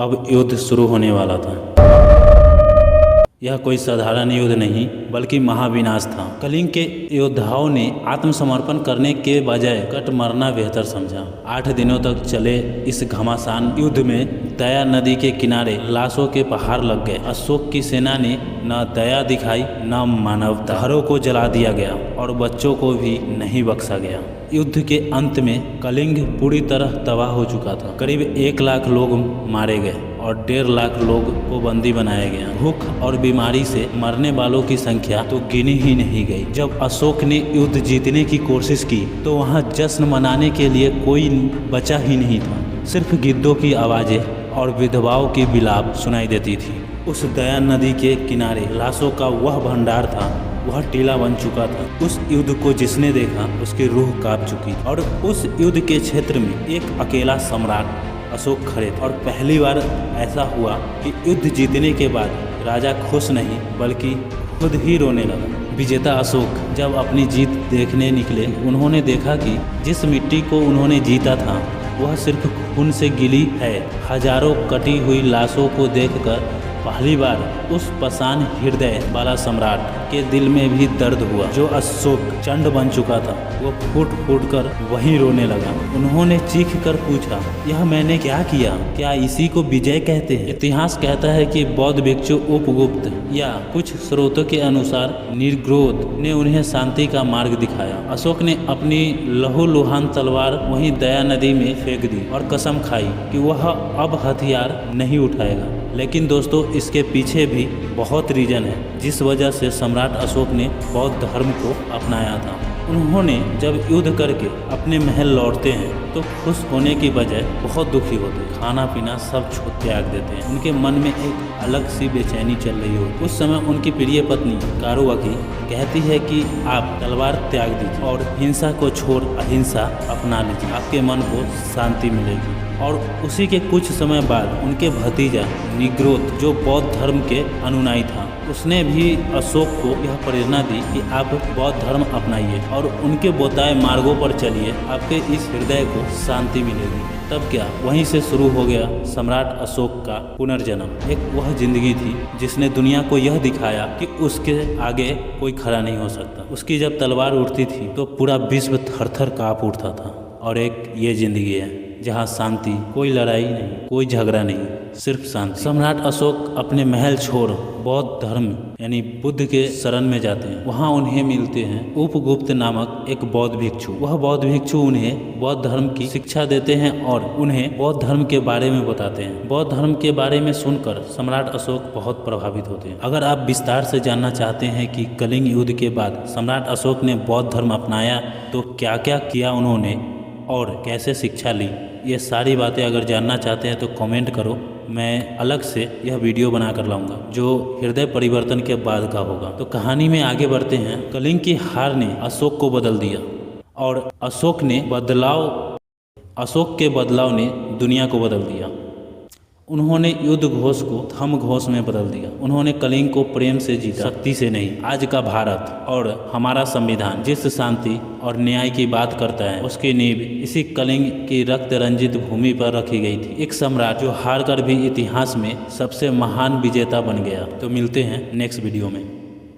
अब युद्ध शुरू होने वाला था। यह कोई साधारण युद्ध नहीं बल्कि महाविनाश था। कलिंग के योद्धाओं ने आत्मसमर्पण करने के बजाय कट मरना बेहतर समझा। 8 दिनों तक चले इस घमासान युद्ध में दया नदी के किनारे लाशों के पहाड़ लग गए। अशोक की सेना ने न दया दिखाई न मानवता। घरों को जला दिया गया और बच्चों को भी नहीं बख्शा गया। युद्ध के अंत में कलिंग पूरी तरह तबाह हो चुका था। करीब 1 लाख लोग मारे गए और 1.5 लाख लोग को बंदी बनाया गया। भूख और बीमारी से मरने वालों की संख्या तो गिनी ही नहीं गई। जब अशोक ने युद्ध जीतने की कोशिश की तो वहां जश्न मनाने के लिए कोई बचा ही नहीं था। सिर्फ गिद्धों की आवाजें और विधवाओं की विलाप सुनाई देती थी। उस दया नदी के किनारे लाशों का वह भंडार था, वह टीला बन चुका था। उस युद्ध को जिसने देखा उसकी रूह कांप चुकी और उस युद्ध के क्षेत्र में एक अकेला सम्राट अशोक खड़े थे। और पहली बार ऐसा हुआ कि युद्ध जीतने के बाद राजा खुश नहीं बल्कि खुद ही रोने लगा। विजेता अशोक जब अपनी जीत देखने निकले, उन्होंने देखा कि जिस मिट्टी को उन्होंने जीता था वह सिर्फ खून से गिली है। हजारों कटी हुई लाशों को देखकर पहली बार उस पाषाण हृदय वाला सम्राट के दिल में भी दर्द हुआ। जो अशोक चंड बन चुका था वो फूट फूट कर वहीं रोने लगा। उन्होंने चीख कर पूछा, यह मैंने क्या किया? क्या इसी को विजय कहते हैं? इतिहास कहता है कि बौद्ध भिक्षु उपगुप्त या कुछ स्रोतों के अनुसार निर्ग्रोध ने उन्हें शांति का मार्ग दिखाया। अशोक ने अपनी लहूलुहान तलवार वहीं दया नदी में फेंक दी और कसम खाई कि वह अब हथियार नहीं उठाएगा। लेकिन दोस्तों, इसके पीछे भी बहुत रीजन है जिस वजह से सम्राट अशोक ने बौद्ध धर्म को अपनाया था। उन्होंने जब युद्ध करके अपने महल लौटते हैं तो खुश होने की बजाय बहुत दुखी होते हैं। खाना पीना सब त्याग देते हैं। उनके मन में एक अलग सी बेचैनी चल रही होती। उस समय उनकी प्रिय पत्नी कारुवाकी कहती है कि आप तलवार त्याग दीजिए और हिंसा को छोड़ अहिंसा अपना लीजिए, आपके मन को शांति मिलेगी। और उसी के कुछ समय बाद उनके भतीजा निग्रोध जो बौद्ध धर्म के अनुयायी था, उसने भी अशोक को यह प्रेरणा दी कि आप बौद्ध धर्म अपनाइए और उनके बताए मार्गों पर चलिए, आपके इस हृदय को शांति मिलेगी। तब क्या वहीं से शुरू हो गया सम्राट अशोक का पुनर्जन्म। एक वह जिंदगी थी जिसने दुनिया को यह दिखाया कि उसके आगे कोई खड़ा नहीं हो सकता। उसकी जब तलवार उठती थी तो पूरा विश्व थर-थर काँप उठता था। और एक ये जिंदगी है जहाँ शांति, कोई लड़ाई नहीं, कोई झगड़ा नहीं, सिर्फ शांति। सम्राट अशोक अपने महल छोड़ बौद्ध धर्म यानी बुद्ध के शरण में जाते हैं। वहाँ उन्हें मिलते हैं उपगुप्त नामक एक बौद्ध भिक्षु। वह बौद्ध भिक्षु उन्हें बौद्ध धर्म की शिक्षा देते हैं और उन्हें बौद्ध धर्म के बारे में बताते हैं। बौद्ध धर्म के बारे में सुनकर सम्राट अशोक बहुत प्रभावित होते हैं। अगर आप विस्तार से जानना चाहते हैं कि कलिंग युद्ध के बाद सम्राट अशोक ने बौद्ध धर्म अपनाया तो क्या क्या किया उन्होंने और कैसे शिक्षा ली, ये सारी बातें अगर जानना चाहते हैं तो कमेंट करो। मैं अलग से यह वीडियो बना कर लाऊंगा जो हृदय परिवर्तन के बाद का होगा। तो कहानी में आगे बढ़ते हैं। कलिंग की हार ने अशोक को बदल दिया और अशोक के बदलाव ने दुनिया को बदल दिया। उन्होंने युद्ध घोष को धर्म घोष में बदल दिया। उन्होंने कलिंग को प्रेम से जीता, शक्ति से नहीं। आज का भारत और हमारा संविधान जिस शांति और न्याय की बात करता है उसकी नींव इसी कलिंग की रक्त रंजित भूमि पर रखी गई थी। एक सम्राट जो हार कर भी इतिहास में सबसे महान विजेता बन गया। तो मिलते हैं नेक्स्ट वीडियो में।